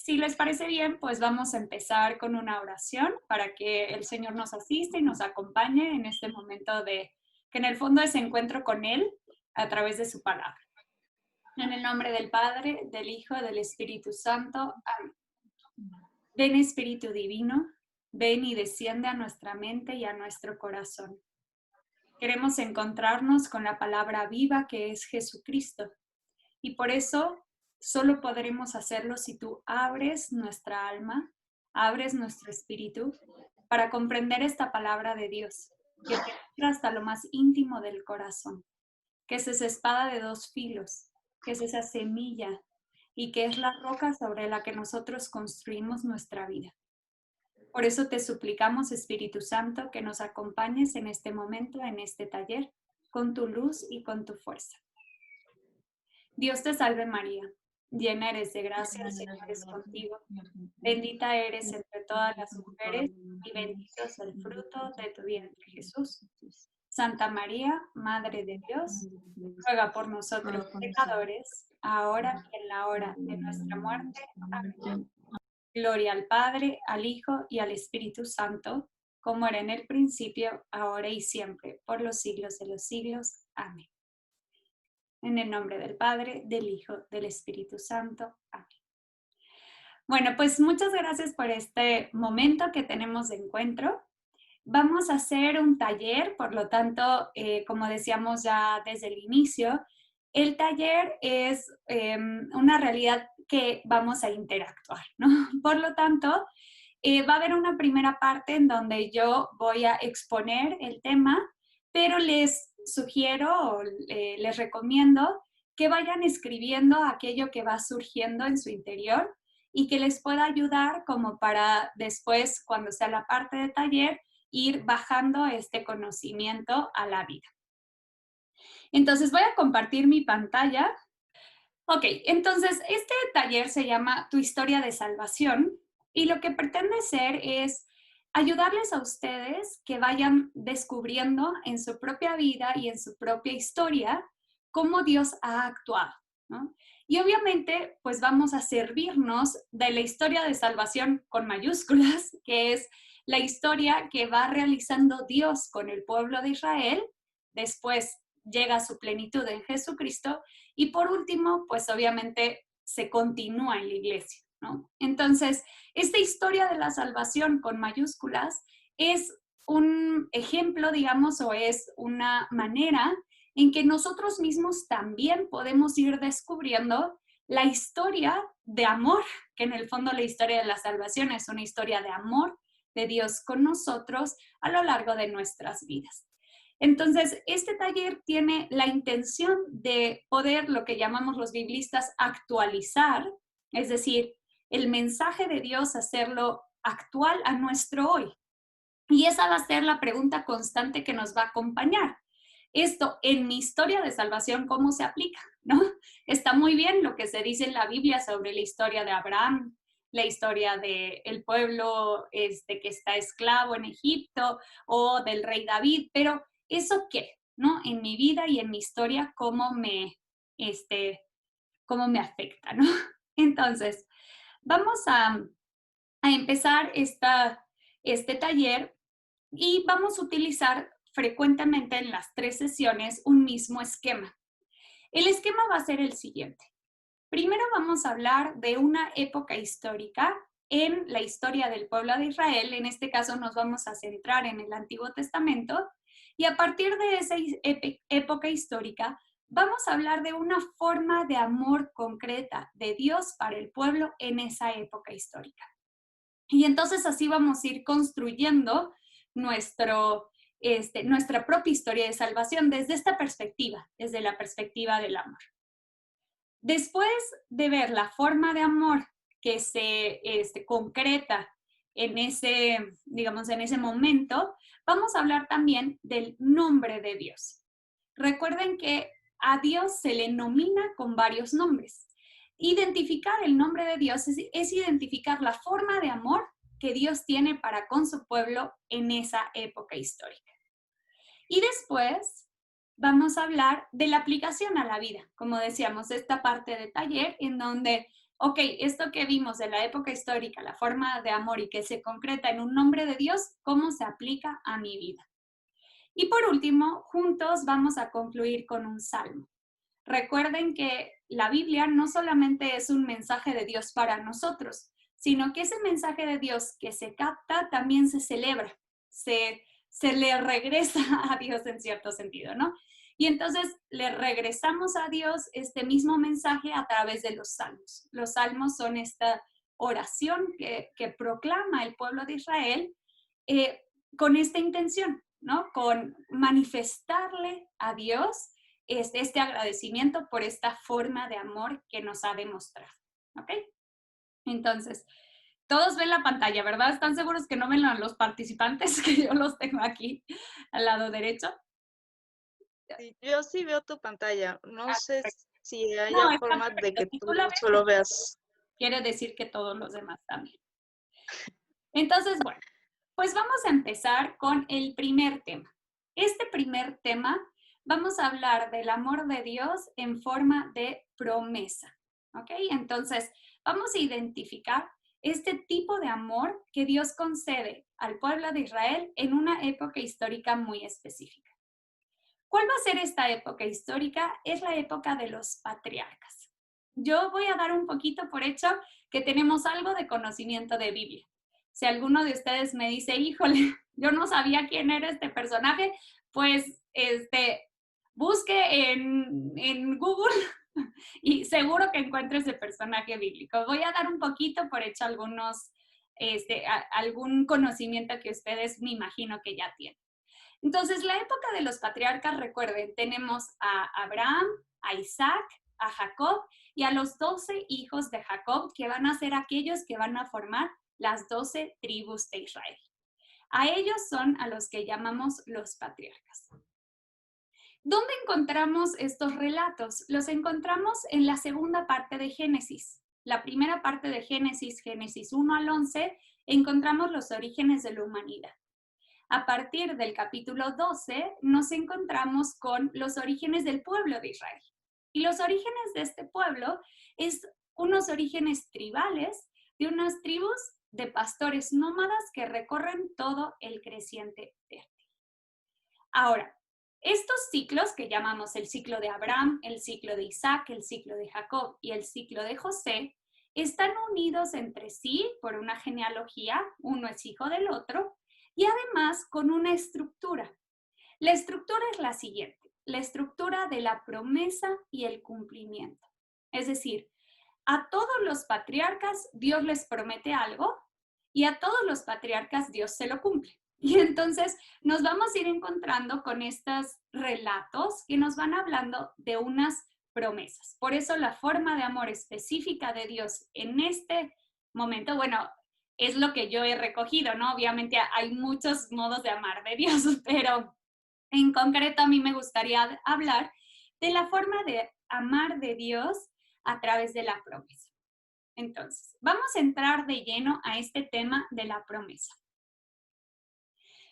si les parece bien, pues vamos a empezar con una oración para que el Señor nos asista y nos acompañe en este momento de que en el fondo es encuentro con Él a través de su palabra. En el nombre del Padre, del Hijo, del Espíritu Santo. Amén. Ven Espíritu Divino, ven y desciende a nuestra mente y a nuestro corazón. Queremos encontrarnos con la palabra viva que es Jesucristo. Y por eso solo podremos hacerlo si tú abres nuestra alma, abres nuestro espíritu para comprender esta palabra de Dios, que penetra hasta lo más íntimo del corazón, que es esa espada de dos filos, que es esa semilla y que es la roca sobre la que nosotros construimos nuestra vida. Por eso te suplicamos, Espíritu Santo, que nos acompañes en este momento, en este taller, con tu luz y con tu fuerza. Dios te salve María, llena eres de gracia, el Señor es contigo. Bendita eres entre todas las mujeres y bendito es el fruto de tu vientre, Jesús. Santa María, Madre de Dios, ruega por nosotros pecadores, ahora y en la hora de nuestra muerte. Amén. Gloria al Padre, al Hijo y al Espíritu Santo, como era en el principio, ahora y siempre, por los siglos de los siglos. Amén. En el nombre del Padre, del Hijo, del Espíritu Santo. Amén. Bueno, pues muchas gracias por este momento que tenemos de encuentro. Vamos a hacer un taller, por lo tanto, como decíamos ya desde el inicio, el taller es una realidad que vamos a interactuar, ¿no? Por lo tanto, va a haber una primera parte en donde yo voy a exponer el tema, pero les sugiero o les recomiendo que vayan escribiendo aquello que va surgiendo en su interior y que les pueda ayudar como para después, cuando sea la parte de taller, ir bajando este conocimiento a la vida. Entonces voy a compartir mi pantalla. Ok, entonces este taller se llama Tu historia de salvación y lo que pretende ser es ayudarles a ustedes que vayan descubriendo en su propia vida y en su propia historia cómo Dios ha actuado, ¿no? Y obviamente, pues vamos a servirnos de la historia de salvación con mayúsculas, que es la historia que va realizando Dios con el pueblo de Israel, después llega a su plenitud en Jesucristo y por último, pues obviamente se continúa en la iglesia, ¿no? Entonces, esta historia de la salvación con mayúsculas es un ejemplo, digamos, o es una manera en que nosotros mismos también podemos ir descubriendo la historia de amor, que en el fondo la historia de la salvación es una historia de amor de Dios con nosotros a lo largo de nuestras vidas. Entonces, este taller tiene la intención de poder, lo que llamamos los biblistas, actualizar, es decir, el mensaje de Dios, hacerlo actual a nuestro hoy. Y esa va a ser la pregunta constante que nos va a acompañar. Esto en mi historia de salvación, ¿cómo se aplica? ¿No? Está muy bien lo que se dice en la Biblia sobre la historia de Abraham, la historia del pueblo que está esclavo en Egipto o del rey David, pero ¿eso qué? ¿No? En mi vida y en mi historia, cómo me afecta, ¿no? Entonces, vamos a empezar este taller y vamos a utilizar frecuentemente en las 3 sesiones un mismo esquema. El esquema va a ser el siguiente. Primero vamos a hablar de una época histórica en la historia del pueblo de Israel. En este caso nos vamos a centrar en el Antiguo Testamento y a partir de esa época histórica vamos a hablar de una forma de amor concreta de Dios para el pueblo en esa época histórica. Y entonces así vamos a ir construyendo nuestra propia historia de salvación desde esta perspectiva, desde la perspectiva del amor. Después de ver la forma de amor que se concreta en digamos, en ese momento, vamos a hablar también del nombre de Dios. Recuerden que a Dios se le nomina con varios nombres. Identificar el nombre de Dios es identificar la forma de amor que Dios tiene para con su pueblo en esa época histórica. Y después vamos a hablar de la aplicación a la vida, como decíamos, esta parte de taller en donde ok, esto que vimos de la época histórica, la forma de amor y que se concreta en un nombre de Dios, ¿cómo se aplica a mi vida? Y por último, juntos vamos a concluir con un salmo. Recuerden que la Biblia no solamente es un mensaje de Dios para nosotros, sino que ese mensaje de Dios que se capta también se celebra, se le regresa a Dios en cierto sentido, ¿no? Y entonces le regresamos a Dios este mismo mensaje a través de los salmos. Los salmos son esta oración que proclama el pueblo de Israel eh, con esta intención, ¿no? Con manifestarle a Dios este agradecimiento por esta forma de amor que nos ha demostrado, ¿ok? Entonces, todos ven la pantalla, ¿verdad? ¿Están seguros que no ven a los participantes? Que yo los tengo aquí al lado derecho. Sí, yo sí veo tu pantalla. No Ah, sé perfecto. si No, haya está forma de perfecto. que Si tú tú la ves, solo veas. quiere decir que todos los demás también. Entonces, bueno, pues vamos a empezar con el primer tema. Este primer tema vamos a hablar del amor de Dios en forma de promesa, ¿ok? Entonces, vamos a identificar este tipo de amor que Dios concede al pueblo de Israel en una época histórica muy específica. ¿Cuál va a ser esta época histórica? Es la época de los patriarcas. Yo voy a dar un poquito por hecho que tenemos algo de conocimiento de Biblia. Si alguno de ustedes me dice, híjole, yo no sabía quién era este personaje, pues busque en Google y seguro que encuentre ese personaje bíblico. Voy a dar un poquito por hecho algún conocimiento que ustedes me imagino que ya tienen. Entonces, la época de los patriarcas, recuerden, tenemos a Abraham, a Isaac, a Jacob y a los 12 hijos de Jacob, que van a ser aquellos que van a formar las 12 tribus de Israel. A ellos son a los que llamamos los patriarcas. ¿Dónde encontramos estos relatos? Los encontramos en la segunda parte de Génesis. La primera parte de Génesis, Génesis 1 al 11, encontramos los orígenes de la humanidad. A partir del capítulo 12 nos encontramos con los orígenes del pueblo de Israel. Y los orígenes de este pueblo es unos orígenes tribales de unas tribus de pastores nómadas que recorren todo el creciente verde. Ahora, estos ciclos que llamamos el ciclo de Abraham, el ciclo de Isaac, el ciclo de Jacob y el ciclo de José, están unidos entre sí por una genealogía, uno es hijo del otro, y además con una estructura. La estructura es la siguiente, la estructura de la promesa y el cumplimiento. Es decir, a todos los patriarcas Dios les promete algo y a todos los patriarcas Dios se lo cumple. Y entonces nos vamos a ir encontrando con estos relatos que nos van hablando de unas promesas. Por eso la forma de amor específica de Dios en este momento, bueno, es lo que yo he recogido, ¿no? Obviamente hay muchos modos de amar de Dios, pero en concreto a mí me gustaría hablar de la forma de amar de Dios a través de la promesa. Entonces, vamos a entrar de lleno a este tema de la promesa.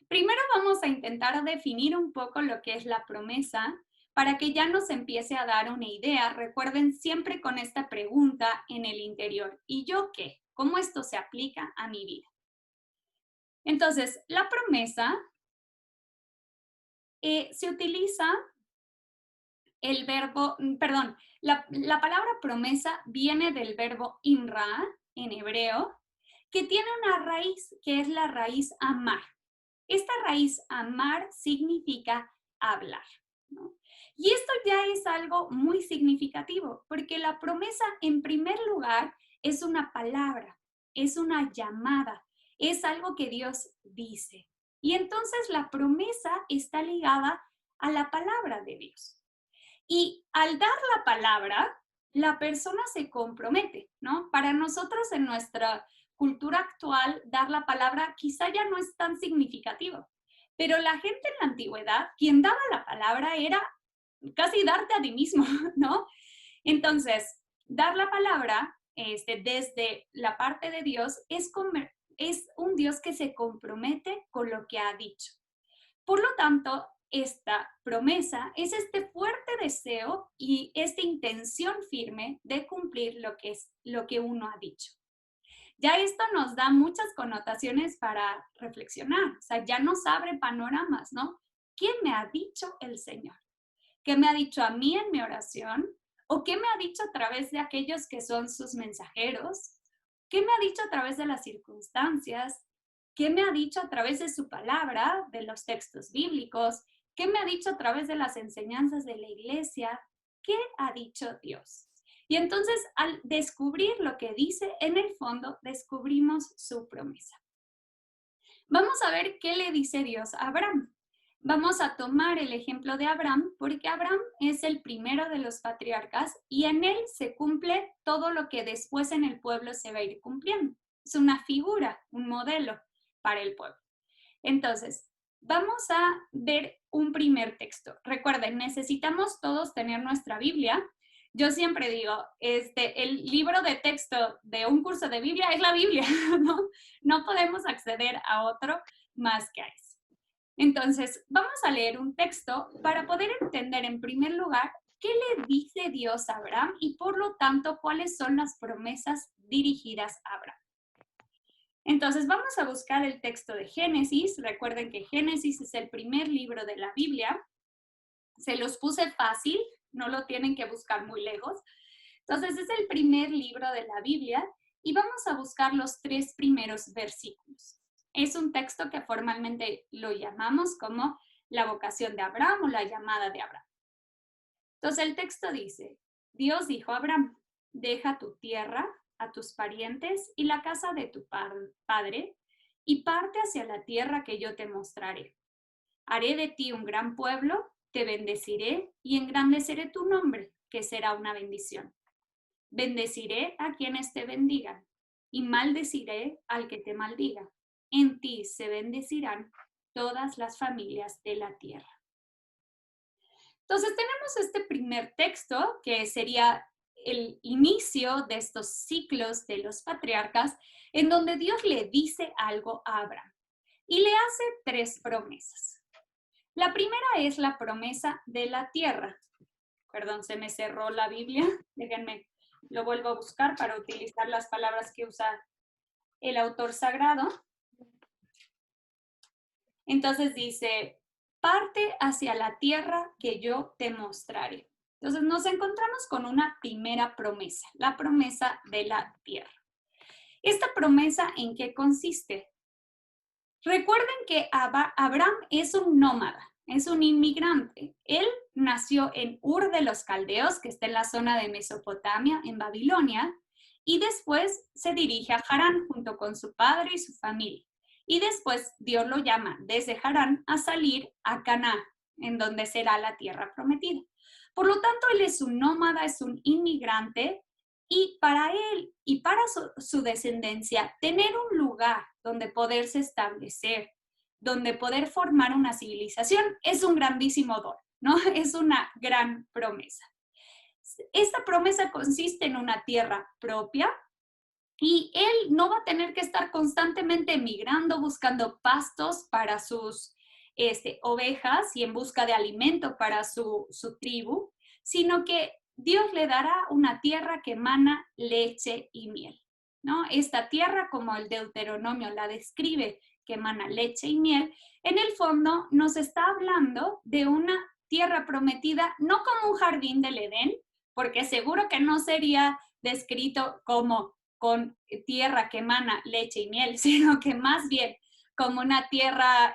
Primero vamos a intentar definir un poco lo que es la promesa para que ya nos empiece a dar una idea. Recuerden siempre con esta pregunta en el interior, ¿y yo qué? ¿Cómo esto se aplica a mi vida? Entonces, la promesa se utiliza el verbo, perdón, la palabra promesa viene del verbo imra en hebreo, que tiene una raíz que es la raíz amar. Esta raíz amar significa hablar, ¿no? Y esto ya es algo muy significativo, porque la promesa en primer lugar es una palabra, es una llamada, es algo que Dios dice. Y entonces la promesa está ligada a la palabra de Dios. Y al dar la palabra, la persona se compromete, ¿no? Para nosotros en nuestra cultura actual, dar la palabra quizá ya no es tan significativo, pero la gente en la antigüedad, quien daba la palabra era casi darte a ti mismo, ¿no? Entonces, dar la palabra desde la parte de Dios es un Dios que se compromete con lo que ha dicho. Por lo tanto, esta promesa es este fuerte deseo y esta intención firme de cumplir lo que uno ha dicho. Ya esto nos da muchas connotaciones para reflexionar, o sea, ya nos abre panoramas, ¿no? ¿Qué me ha dicho el Señor? ¿Qué me ha dicho a mí en mi oración? ¿O qué me ha dicho a través de aquellos que son sus mensajeros? ¿Qué me ha dicho a través de las circunstancias? ¿Qué me ha dicho a través de su palabra, de los textos bíblicos? ¿Qué me ha dicho a través de las enseñanzas de la iglesia? ¿Qué ha dicho Dios? Y entonces, al descubrir lo que dice, en el fondo descubrimos su promesa. Vamos a ver qué le dice Dios a Abraham. Vamos a tomar el ejemplo de Abraham porque Abraham es el primero de los patriarcas y en él se cumple todo lo que después en el pueblo se va a ir cumpliendo. Es una figura, un modelo para el pueblo. Entonces, vamos a ver un primer texto. Recuerden, necesitamos todos tener nuestra Biblia. Yo siempre digo, el libro de texto de un curso de Biblia es la Biblia, ¿no? No podemos acceder a otro más que a eso. Entonces, vamos a leer un texto para poder entender en primer lugar qué le dice Dios a Abraham y por lo tanto cuáles son las promesas dirigidas a Abraham. Entonces, vamos a buscar el texto de Génesis. Recuerden que Génesis es el primer libro de la Biblia. Se los puse fácil, no lo tienen que buscar muy lejos. Entonces, es el primer libro de la Biblia y vamos a buscar los 3 primeros versículos. Es un texto que formalmente lo llamamos como la vocación de Abraham o la llamada de Abraham. Entonces, el texto dice, Dios dijo a Abraham, deja tu tierra, a tus parientes y la casa de tu padre y parte hacia la tierra que yo te mostraré. Haré de ti un gran pueblo, te bendeciré y engrandeceré tu nombre, que será una bendición. Bendeciré a quienes te bendigan y maldeciré al que te maldiga. En ti se bendecirán todas las familias de la tierra. Entonces tenemos este primer texto que sería el inicio de estos ciclos de los patriarcas en donde Dios le dice algo a Abraham y le hace 3 promesas. La primera es la promesa de la tierra. Perdón, se me cerró la Biblia. Déjenme, lo vuelvo a buscar para utilizar las palabras que usa el autor sagrado. Entonces dice, parte hacia la tierra que yo te mostraré. Entonces nos encontramos con una primera promesa, la promesa de la tierra. ¿Esta promesa en qué consiste? Recuerden que Abraham es un nómada, es un inmigrante. Él nació en Ur de los Caldeos, que está en la zona de Mesopotamia, en Babilonia, y después se dirige a Harán junto con su padre y su familia. Y después Dios lo llama desde Harán a salir a Canaán, en donde será la tierra prometida. Por lo tanto, él es un nómada, es un inmigrante, y para él y para su descendencia, tener un lugar donde poderse establecer, donde poder formar una civilización, es un grandísimo don, ¿no? Es una gran promesa. Esta promesa consiste en una tierra propia y él no va a tener que estar constantemente emigrando, buscando pastos para sus ovejas y en busca de alimento para su tribu, sino que Dios le dará una tierra que emana leche y miel, ¿no? Esta tierra, como el Deuteronomio la describe, que emana leche y miel, en el fondo nos está hablando de una tierra prometida, no como un jardín del Edén, porque seguro que no sería descrito como con tierra que emana leche y miel, sino que más bien como una tierra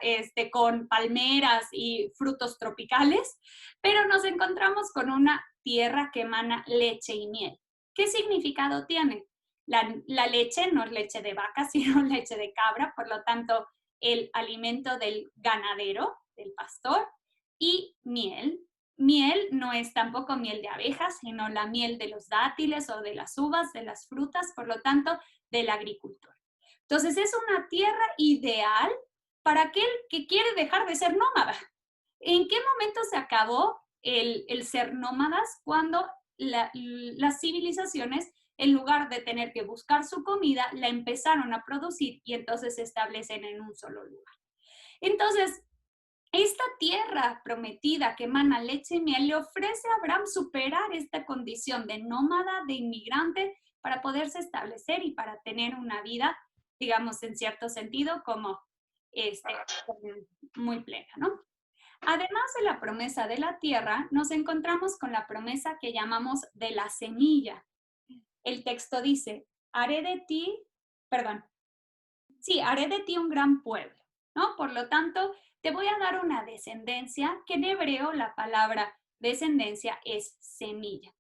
con palmeras y frutos tropicales, pero nos encontramos con una tierra que emana leche y miel. ¿Qué significado tiene? La leche no es leche de vaca, sino leche de cabra, por lo tanto, el alimento del ganadero, del pastor, y miel. Miel no es tampoco miel de abejas, sino la miel de los dátiles o de las uvas, de las frutas, por lo tanto, del agricultor. Entonces, es una tierra ideal para aquel que quiere dejar de ser nómada. ¿En qué momento se acabó el ser nómadas? Cuando las civilizaciones, en lugar de tener que buscar su comida, la empezaron a producir y entonces se establecen en un solo lugar. Entonces, Esta tierra prometida que emana leche y miel le ofrece a Abraham superar esta condición de nómada, de inmigrante, para poderse establecer y para tener una vida, digamos, en cierto sentido, como este, muy plena, ¿no? Además de la promesa de la tierra, nos encontramos con la promesa que llamamos de la semilla. El texto dice, haré de ti un gran pueblo, ¿no? Por lo tanto, te voy a dar una descendencia, que en hebreo la palabra descendencia es semilla.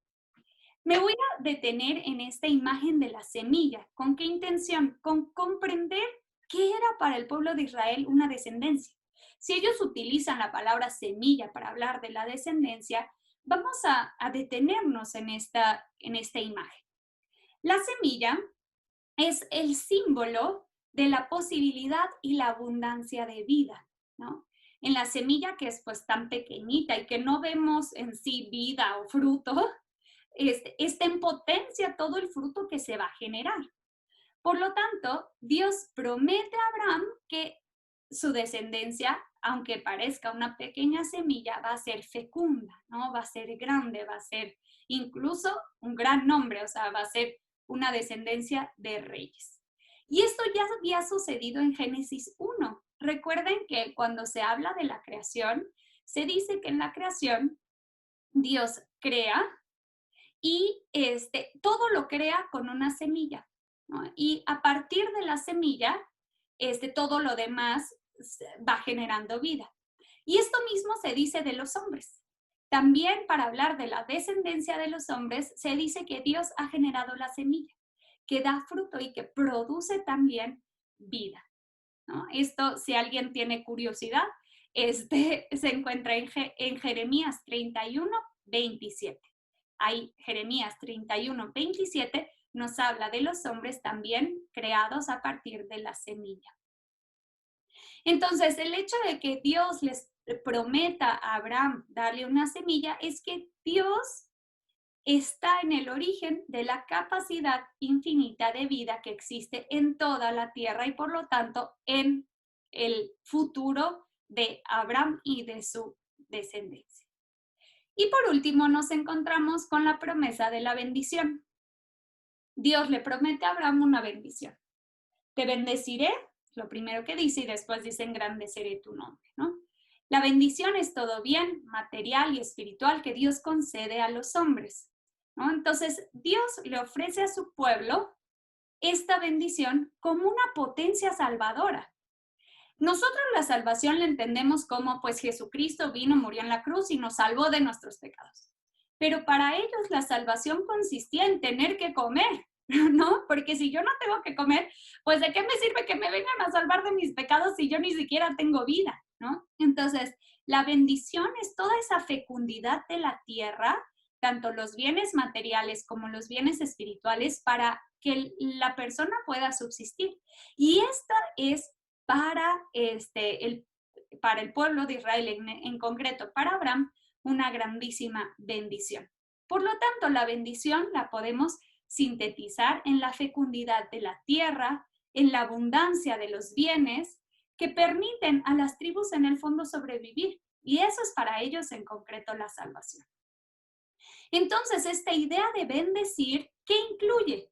Me voy a detener en esta imagen de la semilla. ¿Con qué intención? Con comprender qué era para el pueblo de Israel una descendencia. Si ellos utilizan la palabra semilla para hablar de la descendencia, vamos a detenernos en esta imagen. La semilla es el símbolo de la posibilidad y la abundancia de vida, ¿no? En la semilla, que es pues tan pequeñita y que no vemos en sí vida o fruto, está en potencia todo el fruto que se va a generar. Por lo tanto, Dios promete a Abraham que su descendencia, aunque parezca una pequeña semilla, va a ser fecunda, ¿no? Va a ser grande, va a ser incluso un gran nombre, o sea, va a ser una descendencia de reyes. Y esto ya había sucedido en Génesis 1. Recuerden que cuando se habla de la creación, se dice que en la creación Dios crea y todo lo crea con una semilla, ¿no? Y a partir de la semilla, todo lo demás va generando vida. Y esto mismo se dice de los hombres. También para hablar de la descendencia de los hombres, se dice que Dios ha generado la semilla, que da fruto y que produce también vida, ¿no? Esto, si alguien tiene curiosidad, se encuentra en Jeremías 31:27. Ahí Jeremías 31:27 nos habla de los hombres también creados a partir de la semilla. Entonces, el hecho de que Dios les prometa a Abraham darle una semilla es que Dios está en el origen de la capacidad infinita de vida que existe en toda la tierra y por lo tanto en el futuro de Abraham y de su descendencia. Y por último nos encontramos con la promesa de la bendición. Dios le promete a Abraham una bendición. Te bendeciré, lo primero que dice, y después dice engrandeceré tu nombre, ¿no? La bendición es todo bien material y espiritual que Dios concede a los hombres, ¿no? Entonces, Dios le ofrece a su pueblo esta bendición como una potencia salvadora. Nosotros la salvación la entendemos como, pues Jesucristo vino, murió en la cruz y nos salvó de nuestros pecados. Pero para ellos la salvación consistía en tener que comer, ¿no? Porque si yo no tengo que comer, pues ¿de qué me sirve que me vengan a salvar de mis pecados si yo ni siquiera tengo vida, ¿no? Entonces, la bendición es toda esa fecundidad de la tierra, tanto los bienes materiales como los bienes espirituales, para que la persona pueda subsistir. Y esta es para el pueblo de Israel, en concreto para Abraham, una grandísima bendición. Por lo tanto, la bendición la podemos sintetizar en la fecundidad de la tierra, en la abundancia de los bienes que permiten a las tribus en el fondo sobrevivir. Y eso es para ellos en concreto la salvación. Entonces, esta idea de bendecir, ¿qué incluye?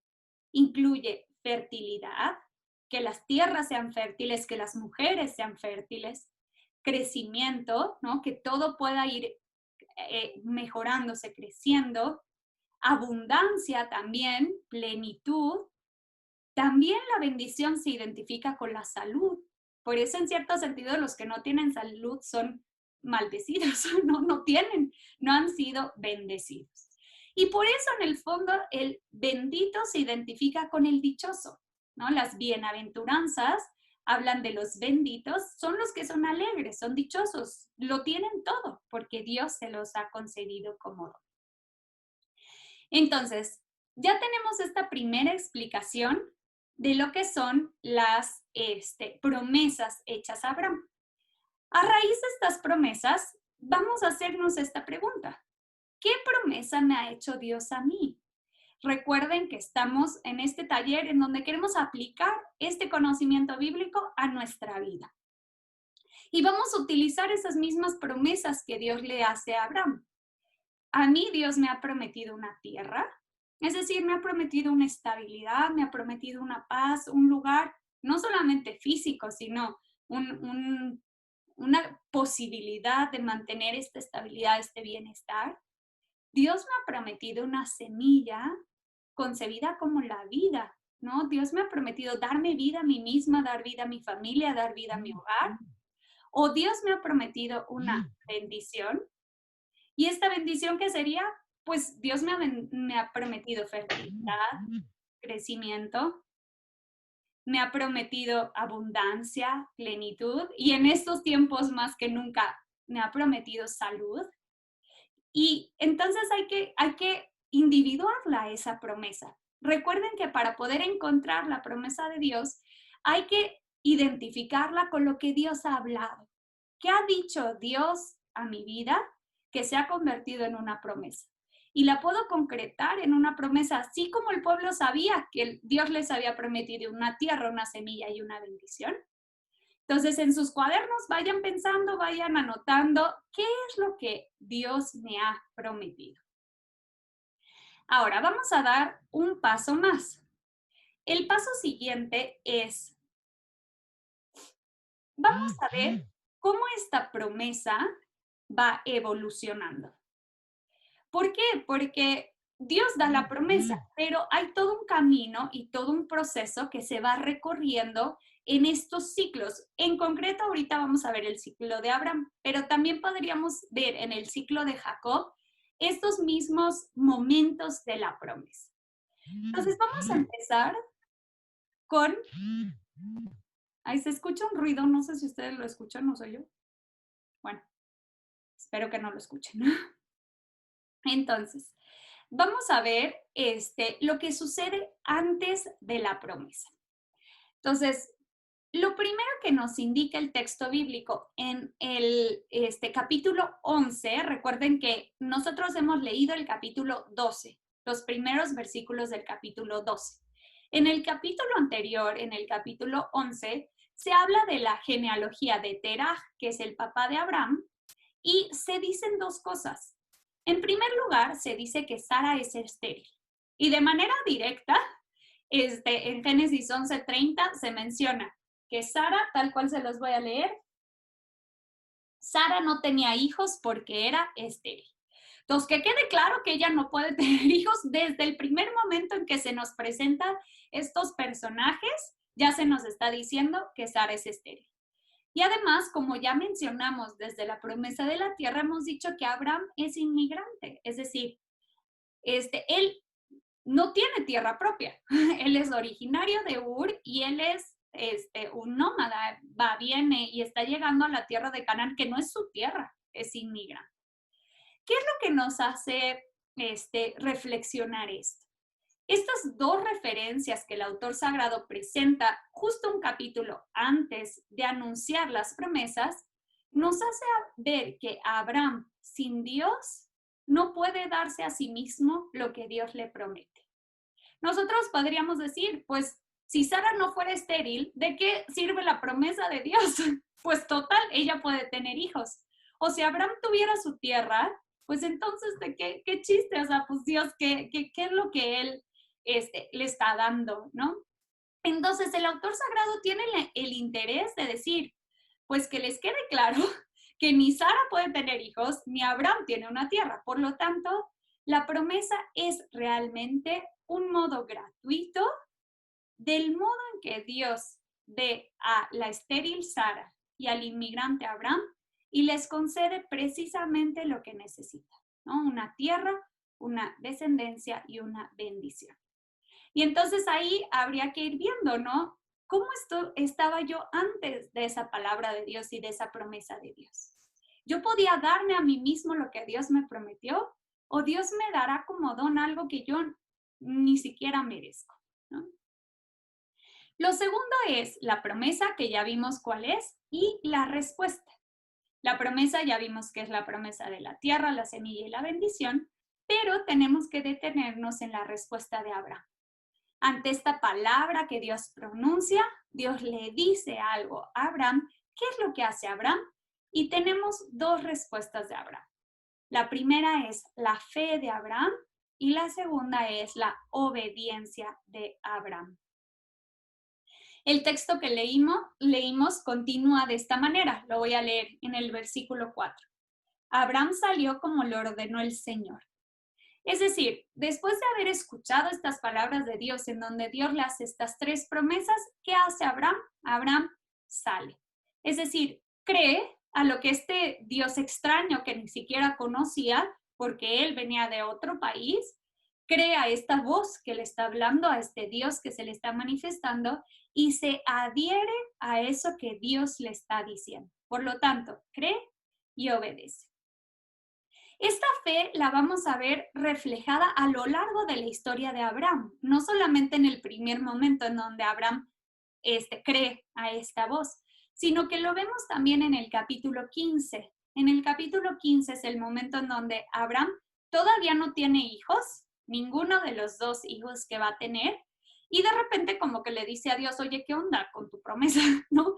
Incluye fertilidad, que las tierras sean fértiles, que las mujeres sean fértiles, crecimiento, ¿no? Que todo pueda ir mejorándose, creciendo, abundancia también, plenitud. También la bendición se identifica con la salud. Por eso, en cierto sentido, los que no tienen salud son maldecidos, no han sido bendecidos. Y por eso, en el fondo, el bendito se identifica con el dichoso, ¿no? Las bienaventuranzas hablan de los benditos, son los que son alegres, son dichosos, lo tienen todo, porque Dios se los ha concedido como don. Entonces, ya tenemos esta primera explicación de lo que son las promesas hechas a Abraham. A raíz de estas promesas, vamos a hacernos esta pregunta. ¿Qué promesa me ha hecho Dios a mí? Recuerden que estamos en este taller en donde queremos aplicar este conocimiento bíblico a nuestra vida. Y vamos a utilizar esas mismas promesas que Dios le hace a Abraham. A mí Dios me ha prometido una tierra, es decir, me ha prometido una estabilidad, me ha prometido una paz, un lugar, no solamente físico, sino una posibilidad de mantener esta estabilidad, este bienestar. Dios me ha prometido una semilla concebida como la vida, ¿no? Dios me ha prometido darme vida a mí misma, dar vida a mi familia, dar vida a mi hogar. O Dios me ha prometido una bendición. ¿Y esta bendición qué sería? Pues Dios me ha prometido fertilidad, crecimiento, me ha prometido abundancia, plenitud, y en estos tiempos más que nunca me ha prometido salud. Y entonces hay que individuarla esa promesa. Recuerden que para poder encontrar la promesa de Dios, hay que identificarla con lo que Dios ha hablado. ¿Qué ha dicho Dios a mi vida que se ha convertido en una promesa? Y la puedo concretar en una promesa, así como el pueblo sabía que Dios les había prometido una tierra, una semilla y una bendición. Entonces, en sus cuadernos vayan pensando, vayan anotando qué es lo que Dios me ha prometido. Ahora, vamos a dar un paso más. El paso siguiente es, vamos a ver cómo esta promesa va evolucionando. ¿Por qué? Porque Dios da la promesa, pero hay todo un camino y todo un proceso que se va recorriendo en estos ciclos. En concreto, ahorita vamos a ver el ciclo de Abraham, pero también podríamos ver en el ciclo de Jacob estos mismos momentos de la promesa. Entonces, vamos a empezar con... Ahí se escucha un ruido, no sé si ustedes lo escuchan, no soy yo. Bueno, espero que no lo escuchen. Entonces, vamos a ver lo que sucede antes de la promesa. Entonces, lo primero que nos indica el texto bíblico en el capítulo 11, recuerden que nosotros hemos leído el capítulo 12, los primeros versículos del capítulo 12. En el capítulo anterior, en el capítulo 11, se habla de la genealogía de Terah, que es el papá de Abraham, y se dicen dos cosas. En primer lugar, se dice que Sara es estéril. Y de manera directa, en Génesis 11:30 se menciona que Sara, tal cual se los voy a leer, Sara no tenía hijos porque era estéril. Entonces, que quede claro que ella no puede tener hijos desde el primer momento en que se nos presentan estos personajes, ya se nos está diciendo que Sara es estéril. Y además, como ya mencionamos desde la promesa de la tierra, hemos dicho que Abraham es inmigrante, es decir, él no tiene tierra propia. Él es originario de Ur y él es un nómada, va, viene y está llegando a la tierra de Canaán, que no es su tierra, es inmigrante. ¿Qué es lo que nos hace reflexionar esto? Estas dos referencias que el autor sagrado presenta justo un capítulo antes de anunciar las promesas, nos hace ver que Abraham sin Dios no puede darse a sí mismo lo que Dios le promete. Nosotros podríamos decir, pues, si Sara no fuera estéril, ¿de qué sirve la promesa de Dios? Pues total, ella puede tener hijos. O si Abraham tuviera su tierra, pues entonces, ¿de qué chiste? O sea, pues Dios, ¿qué es lo que él le está dando, ¿no? Entonces, el autor sagrado tiene el interés de decir, pues que les quede claro que ni Sara puede tener hijos, ni Abraham tiene una tierra. Por lo tanto, la promesa es realmente un modo gratuito del modo en que Dios ve a la estéril Sara y al inmigrante Abraham y les concede precisamente lo que necesitan, ¿no? Una tierra, una descendencia y una bendición. Y entonces ahí habría que ir viendo, ¿no? ¿Cómo estaba yo antes de esa palabra de Dios y de esa promesa de Dios? ¿Yo podía darme a mí mismo lo que Dios me prometió? ¿O Dios me dará como don algo que yo ni siquiera merezco, ¿no? Lo segundo es la promesa, que ya vimos cuál es, y la respuesta. La promesa ya vimos que es la promesa de la tierra, la semilla y la bendición, pero tenemos que detenernos en la respuesta de Abraham. Ante esta palabra que Dios pronuncia, Dios le dice algo a Abraham ¿qué es lo que hace Abraham? Y tenemos dos respuestas de Abraham. La primera es la fe de Abraham y la segunda es la obediencia de Abraham. El texto que leímos continúa de esta manera. Lo voy a leer en el versículo 4. Abraham salió como lo ordenó el Señor. Es decir, después de haber escuchado estas palabras de Dios en donde Dios le hace estas tres promesas, ¿qué hace Abraham? Abraham sale. Es decir, cree a lo que este Dios extraño que ni siquiera conocía, porque él venía de otro país, cree a esta voz que le está hablando, a este Dios que se le está manifestando y se adhiere a eso que Dios le está diciendo. Por lo tanto, cree y obedece. Esta fe la vamos a ver reflejada a lo largo de la historia de Abraham, no solamente en el primer momento en donde Abraham cree a esta voz, sino que lo vemos también en el capítulo 15. En el capítulo 15 es el momento en donde Abraham todavía no tiene hijos, ninguno de los dos hijos que va a tener, y de repente como que le dice a Dios, oye, ¿qué onda con tu promesa? No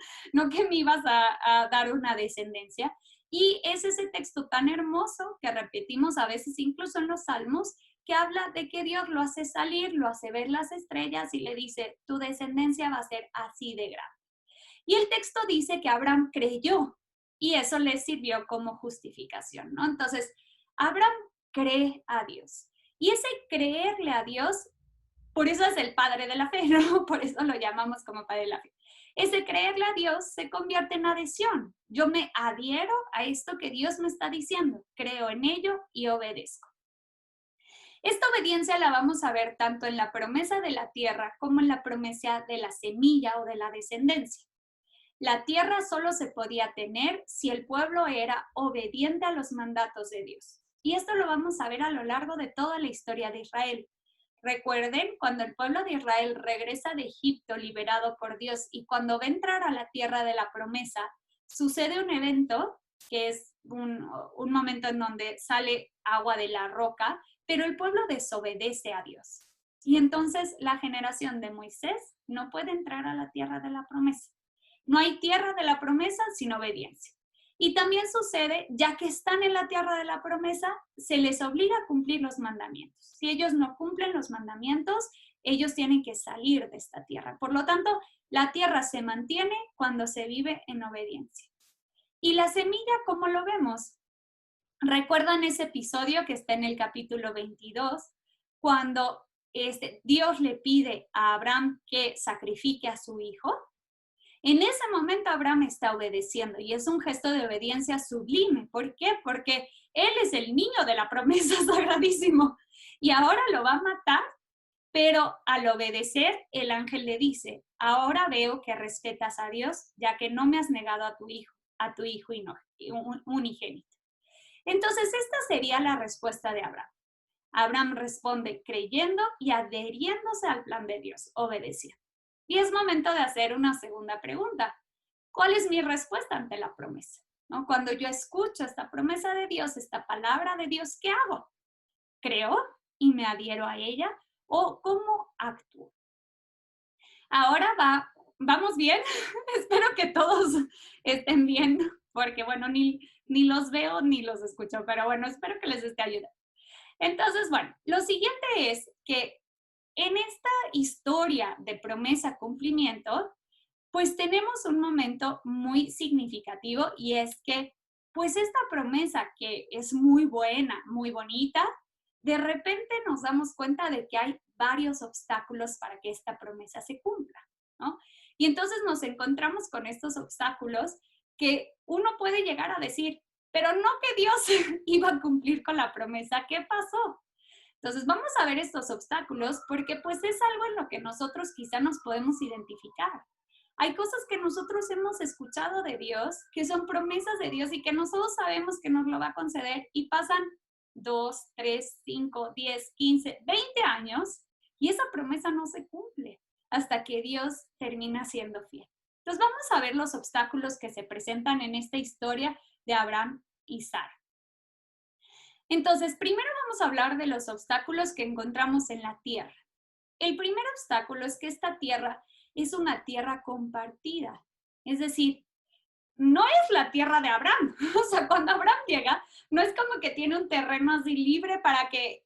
que me ibas a dar una descendencia. Y es ese texto tan hermoso que repetimos a veces incluso en los salmos, que habla de que Dios lo hace salir, lo hace ver las estrellas y le dice, tu descendencia va a ser así de grande. Y el texto dice que Abraham creyó y eso le sirvió como justificación, ¿no? Entonces, Abraham cree a Dios. Y ese creerle a Dios, por eso es el padre de la fe, ¿no? Por eso lo llamamos como padre de la fe. Ese creerle a Dios se convierte en adhesión. Yo me adhiero a esto que Dios me está diciendo, creo en ello y obedezco. Esta obediencia la vamos a ver tanto en la promesa de la tierra como en la promesa de la semilla o de la descendencia. La tierra solo se podía tener si el pueblo era obediente a los mandatos de Dios. Y esto lo vamos a ver a lo largo de toda la historia de Israel. Recuerden, cuando el pueblo de Israel regresa de Egipto liberado por Dios y cuando va a entrar a la tierra de la promesa, sucede un evento que es un momento en donde sale agua de la roca, pero el pueblo desobedece a Dios. Y entonces la generación de Moisés no puede entrar a la tierra de la promesa. No hay tierra de la promesa sin obediencia. Y también sucede, ya que están en la tierra de la promesa, se les obliga a cumplir los mandamientos. Si ellos no cumplen los mandamientos, ellos tienen que salir de esta tierra. Por lo tanto, la tierra se mantiene cuando se vive en obediencia. Y la semilla, ¿cómo lo vemos? ¿Recuerdan ese episodio que está en el capítulo 22, cuando Dios le pide a Abraham que sacrifique a su hijo? En ese momento Abraham está obedeciendo y es un gesto de obediencia sublime. ¿Por qué? Porque él es el niño de la promesa sagradísimo y ahora lo va a matar, pero al obedecer el ángel le dice, ahora veo que respetas a Dios ya que no me has negado a tu hijo unigénito. Entonces esta sería la respuesta de Abraham. Abraham responde creyendo y adheriéndose al plan de Dios, obedeciendo. Y es momento de hacer una segunda pregunta. ¿Cuál es mi respuesta ante la promesa? ¿No? Cuando yo escucho esta promesa de Dios, esta palabra de Dios, ¿qué hago? ¿Creo y me adhiero a ella? ¿O cómo actúo? Ahora vamos bien. Espero que todos estén bien, porque bueno, ni los veo ni los escucho, pero bueno, espero que les esté ayudando. Entonces, bueno, lo siguiente es que en esta historia de promesa-cumplimiento, pues tenemos un momento muy significativo y es que, pues esta promesa que es muy buena, muy bonita, de repente nos damos cuenta de que hay varios obstáculos para que esta promesa se cumpla, ¿no? Y entonces nos encontramos con estos obstáculos que uno puede llegar a decir, pero no que Dios iba a cumplir con la promesa, ¿qué pasó? Entonces vamos a ver estos obstáculos porque pues es algo en lo que nosotros quizá nos podemos identificar. Hay cosas que nosotros hemos escuchado de Dios, que son promesas de Dios y que nosotros sabemos que nos lo va a conceder y pasan 2, 3, 5, 10, 15, 20 años y esa promesa no se cumple hasta que Dios termina siendo fiel. Entonces vamos a ver los obstáculos que se presentan en esta historia de Abraham y Sara. Entonces, primero vamos a hablar de los obstáculos que encontramos en la tierra. El primer obstáculo es que esta tierra es una tierra compartida. Es decir, no es la tierra de Abraham. O sea, cuando Abraham llega, no es como que tiene un terreno así libre para que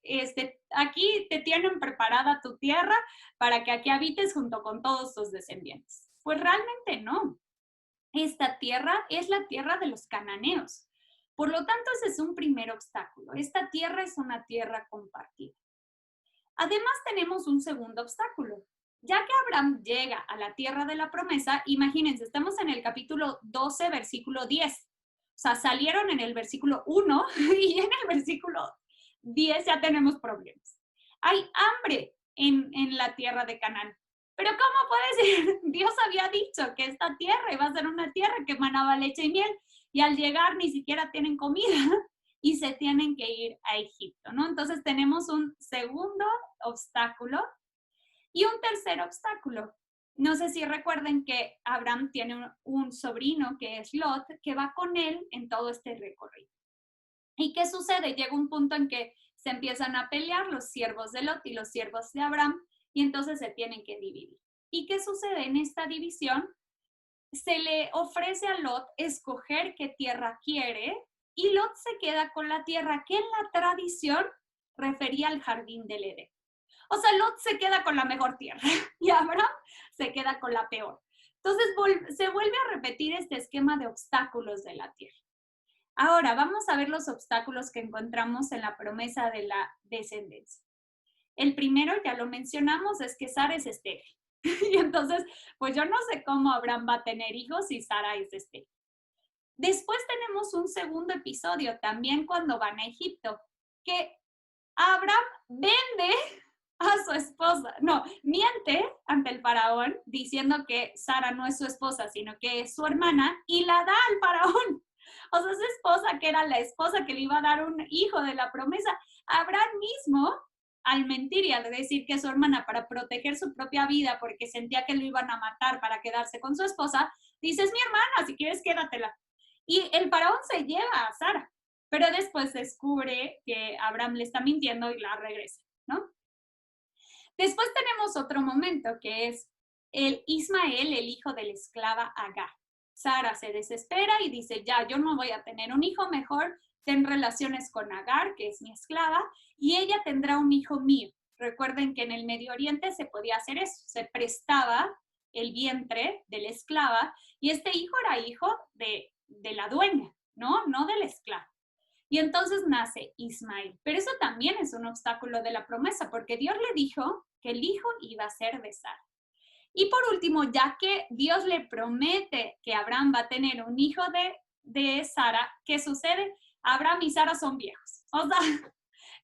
aquí te tienen preparada tu tierra para que aquí habites junto con todos tus descendientes. Pues realmente no. Esta tierra es la tierra de los cananeos. Por lo tanto, ese es un primer obstáculo. Esta tierra es una tierra compartida. Además, tenemos un segundo obstáculo. Ya que Abraham llega a la tierra de la promesa, imagínense, estamos en el capítulo 12, versículo 10. O sea, salieron en el versículo 1 y en el versículo 10 ya tenemos problemas. Hay hambre en la tierra de Canaán. Pero ¿cómo puede ser? Dios había dicho que esta tierra iba a ser una tierra que manaba leche y miel, y al llegar ni siquiera tienen comida y se tienen que ir a Egipto, ¿no? Entonces tenemos un segundo obstáculo y un tercer obstáculo. No sé si recuerden que Abraham tiene un sobrino que es Lot, que va con él en todo este recorrido. ¿Y qué sucede? Llega un punto en que se empiezan a pelear los siervos de Lot y los siervos de Abraham, y entonces se tienen que dividir. ¿Y qué sucede en esta división? Se le ofrece a Lot escoger qué tierra quiere, y Lot se queda con la tierra que en la tradición refería al jardín del Edén. O sea, Lot se queda con la mejor tierra y Abraham se queda con la peor. Entonces se vuelve a repetir este esquema de obstáculos de la tierra. Ahora, vamos a ver los obstáculos que encontramos en la promesa de la descendencia. El primero, ya lo mencionamos, es que Sara es estéril. Y entonces, pues yo no sé cómo Abraham va a tener hijos si Sara es estéril. Después tenemos un segundo episodio, también cuando van a Egipto, que Abraham vende a su esposa, no, miente ante el faraón diciendo que Sara no es su esposa, sino que es su hermana, y la da al faraón. O sea, esa esposa que era la esposa que le iba a dar un hijo de la promesa, Abraham mismo, al mentir y al decir que es su hermana para proteger su propia vida porque sentía que lo iban a matar para quedarse con su esposa, dice, es mi hermana, si quieres quédatela. Y el faraón se lleva a Sara, pero después descubre que Abraham le está mintiendo y la regresa, ¿no? Después tenemos otro momento que es el Ismael, el hijo de la esclava Agar. Sara se desespera y dice, ya, yo no voy a tener un hijo, mejor ten relaciones con Agar, que es mi esclava, y ella tendrá un hijo mío. Recuerden que en el Medio Oriente se podía hacer eso, se prestaba el vientre de la esclava y este hijo era hijo de la dueña, ¿no? No del esclavo. Y entonces nace Ismael. Pero eso también es un obstáculo de la promesa, porque Dios le dijo que el hijo iba a ser de Sara. Y por último, ya que Dios le promete que Abraham va a tener un hijo de Sara, ¿qué sucede? Abraham y Sara son viejos. O sea,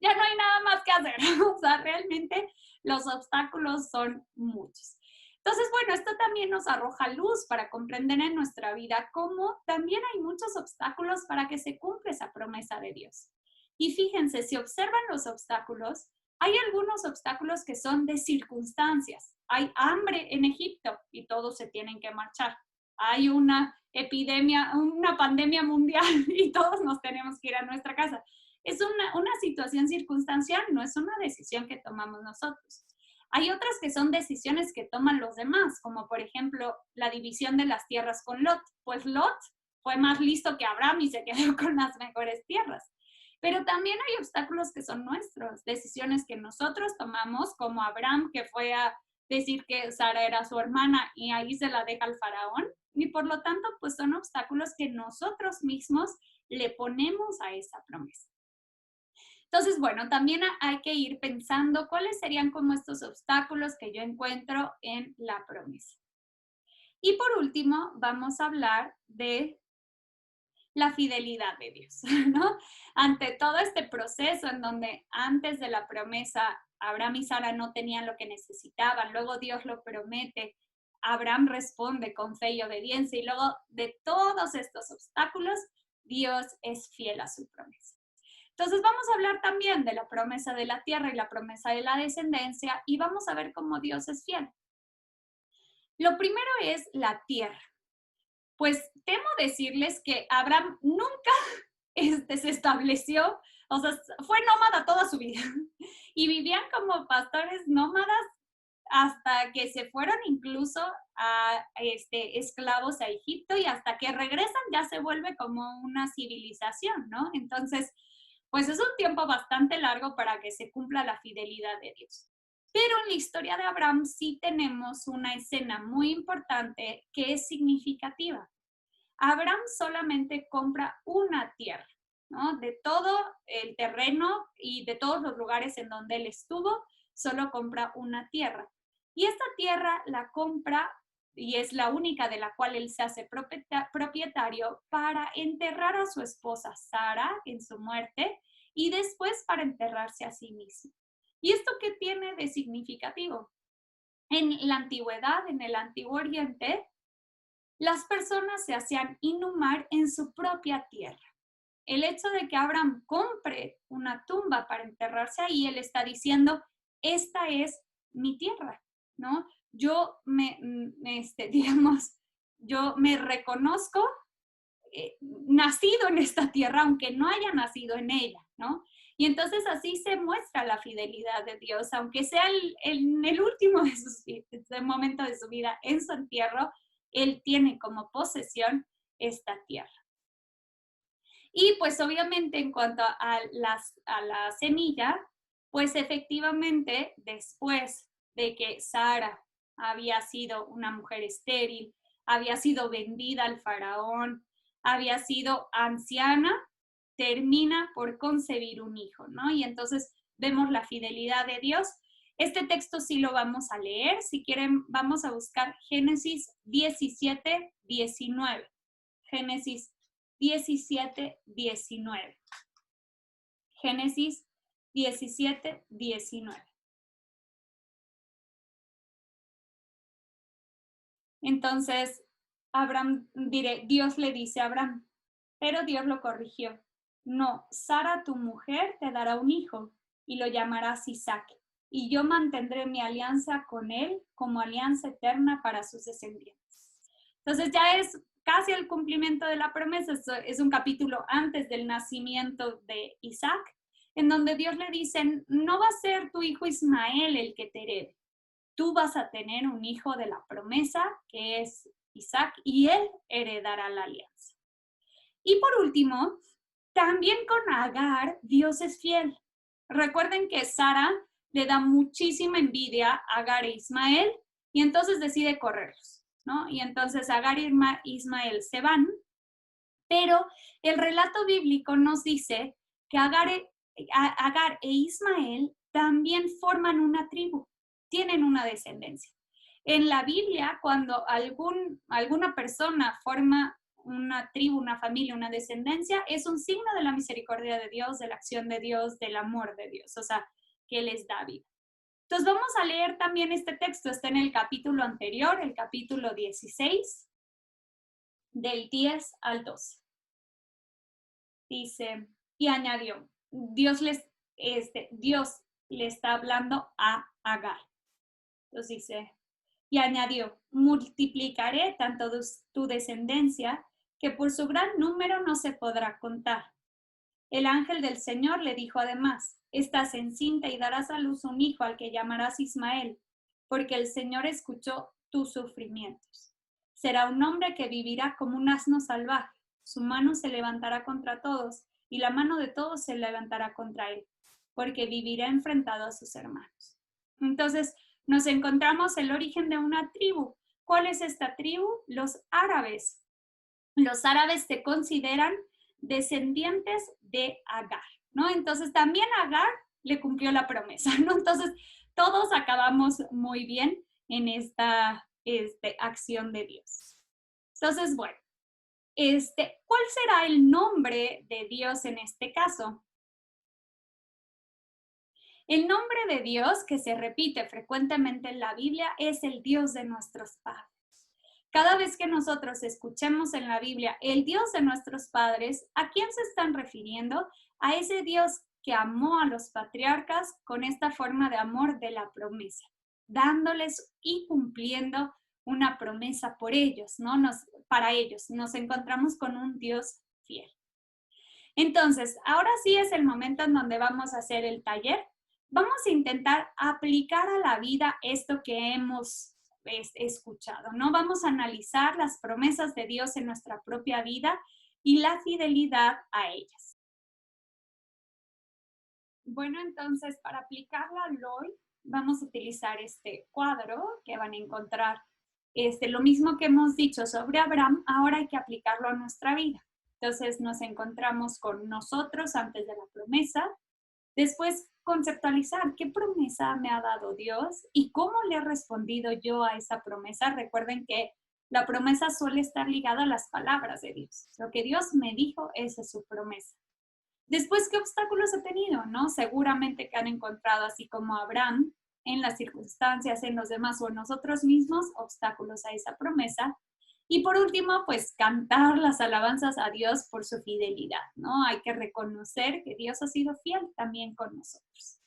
ya no hay nada más que hacer. O sea, realmente los obstáculos son muchos. Entonces, bueno, esto también nos arroja luz para comprender en nuestra vida cómo también hay muchos obstáculos para que se cumpla esa promesa de Dios. Y fíjense, si observan los obstáculos, hay algunos obstáculos que son de circunstancias. Hay hambre en Egipto y todos se tienen que marchar. Hay una epidemia, una pandemia mundial y todos nos tenemos que ir a nuestra casa. Es una situación circunstancial, no es una decisión que tomamos nosotros. Hay otras que son decisiones que toman los demás, como por ejemplo la división de las tierras con Lot. Pues Lot fue más listo que Abraham y se quedó con las mejores tierras. Pero también hay obstáculos que son nuestros, decisiones que nosotros tomamos, como Abraham, que fue a decir que Sara era su hermana y ahí se la deja al faraón. Y por lo tanto, pues son obstáculos que nosotros mismos le ponemos a esa promesa. Entonces, bueno, también hay que ir pensando cuáles serían como estos obstáculos que yo encuentro en la promesa. Y por último, vamos a hablar de la fidelidad de Dios, ¿no? Ante todo este proceso en donde antes de la promesa Abraham y Sara no tenían lo que necesitaban, luego Dios lo promete, Abraham responde con fe y obediencia y luego de todos estos obstáculos, Dios es fiel a su promesa. Entonces vamos a hablar también de la promesa de la tierra y la promesa de la descendencia y vamos a ver cómo Dios es fiel. Lo primero es la tierra. Pues temo decirles que Abraham nunca se estableció, o sea, fue nómada toda su vida y vivían como pastores nómadas hasta que se fueron incluso a esclavos a Egipto y hasta que regresan ya se vuelve como una civilización, ¿no? Entonces, pues es un tiempo bastante largo para que se cumpla la fidelidad de Dios. Pero en la historia de Abraham sí tenemos una escena muy importante que es significativa. Abraham solamente compra una tierra, ¿no? De todo el terreno y de todos los lugares en donde él estuvo, solo compra una tierra. Y esta tierra la compra, y es la única de la cual él se hace propietario, para enterrar a su esposa Sara en su muerte y después para enterrarse a sí mismo. ¿Y esto qué tiene de significativo? En la antigüedad, en el Antiguo Oriente, las personas se hacían inhumar en su propia tierra. El hecho de que Abraham compre una tumba para enterrarse ahí, él está diciendo, esta es mi tierra, ¿no? Yo yo me reconozco nacido en esta tierra, aunque no haya nacido en ella, ¿no? Y entonces así se muestra la fidelidad de Dios, aunque sea en el último momento de su vida, en su entierro, él tiene como posesión esta tierra. Y pues obviamente en cuanto a la semilla, pues efectivamente después de que Sara había sido una mujer estéril, había sido vendida al faraón, había sido anciana, termina por concebir un hijo, ¿no? Y entonces vemos la fidelidad de Dios. Este texto sí lo vamos a leer. Si quieren, vamos a buscar Génesis 17, 19. Génesis 17, 19. Génesis 17, 19. Entonces, Dios le dice a Abraham, pero Dios lo corrigió. No, Sara, tu mujer, te dará un hijo y lo llamarás Isaac. Y yo mantendré mi alianza con él como alianza eterna para sus descendientes. Entonces ya es casi el cumplimiento de la promesa. Es un capítulo antes del nacimiento de Isaac, en donde Dios le dice, no va a ser tu hijo Ismael el que te herede. Tú vas a tener un hijo de la promesa, que es Isaac, y él heredará la alianza. Y por último, también con Agar, Dios es fiel. Recuerden que Sara le da muchísima envidia a Agar e Ismael y entonces decide correrlos, ¿no? Y entonces Agar y Ismael se van, pero el relato bíblico nos dice que Agar e Ismael también forman una tribu, tienen una descendencia. En la Biblia, cuando alguna persona forma una tribu, una familia, una descendencia, es un signo de la misericordia de Dios, de la acción de Dios, del amor de Dios, o sea, que les da vida. Entonces vamos a leer también este texto, está en el capítulo anterior, el capítulo 16, del 10 al 12. Dice, y añadió, Dios le está hablando a Agar. Entonces dice, y añadió, multiplicaré tanto tu descendencia que por su gran número no se podrá contar. El ángel del Señor le dijo además, estás encinta y darás a luz un hijo al que llamarás Ismael, porque el Señor escuchó tus sufrimientos. Será un hombre que vivirá como un asno salvaje, su mano se levantará contra todos y la mano de todos se levantará contra él, porque vivirá enfrentado a sus hermanos. Entonces, nos encontramos el origen de una tribu. ¿Cuál es esta tribu? Los árabes. Los árabes se consideran descendientes de Agar, ¿no? Entonces también Agar le cumplió la promesa, ¿no? Entonces todos acabamos muy bien en esta acción de Dios. Entonces, bueno, ¿cuál será el nombre de Dios en este caso? El nombre de Dios que se repite frecuentemente en la Biblia es el Dios de nuestros padres. Cada vez que nosotros escuchemos en la Biblia el Dios de nuestros padres, ¿a quién se están refiriendo? A ese Dios que amó a los patriarcas con esta forma de amor de la promesa, dándoles y cumpliendo una promesa por ellos, ¿no? Para ellos. Nos encontramos con un Dios fiel. Entonces, ahora sí es el momento en donde vamos a hacer el taller. vamos a intentar aplicar a la vida esto que hemos escuchado, ¿no? Vamos a analizar las promesas de Dios en nuestra propia vida y la fidelidad a ellas. Bueno, entonces, para aplicarla hoy, vamos a utilizar este cuadro que van a encontrar. Lo mismo que hemos dicho sobre Abraham, ahora hay que aplicarlo a nuestra vida. Entonces, nos encontramos con nosotros antes de la promesa. Después, conceptualizar qué promesa me ha dado Dios y cómo le he respondido yo a esa promesa. Recuerden que la promesa suele estar ligada a las palabras de Dios. Lo que Dios me dijo, esa es su promesa. Después, ¿qué obstáculos he tenido? ¿No? Seguramente que han encontrado, así como Abraham, en las circunstancias, en los demás o en nosotros mismos, obstáculos a esa promesa. Y por último, pues cantar las alabanzas a Dios por su fidelidad, ¿no? Hay que reconocer que Dios ha sido fiel también con nosotros.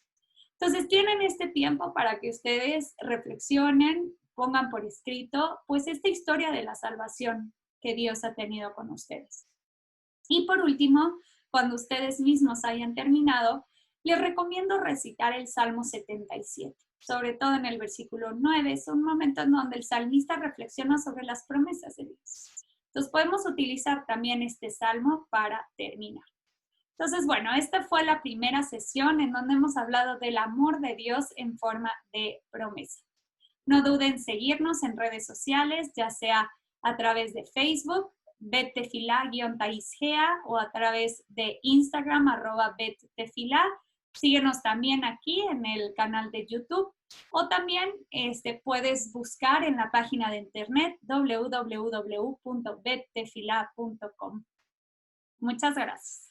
Entonces, tienen este tiempo para que ustedes reflexionen, pongan por escrito, pues esta historia de la salvación que Dios ha tenido con ustedes. Y por último, cuando ustedes mismos hayan terminado, les recomiendo recitar el Salmo 77, sobre todo en el versículo 9. Es un momento en donde el salmista reflexiona sobre las promesas de Dios. Entonces podemos utilizar también este salmo para terminar. Entonces, bueno, esta fue la primera sesión en donde hemos hablado del amor de Dios en forma de promesa. No duden en seguirnos en redes sociales, ya sea a través de Facebook, bettefilá-taisgea, o a través de Instagram, @bettefilá. Síguenos también aquí en el canal de YouTube, o también puedes buscar en la página de internet www.bettefilá.com. Muchas gracias.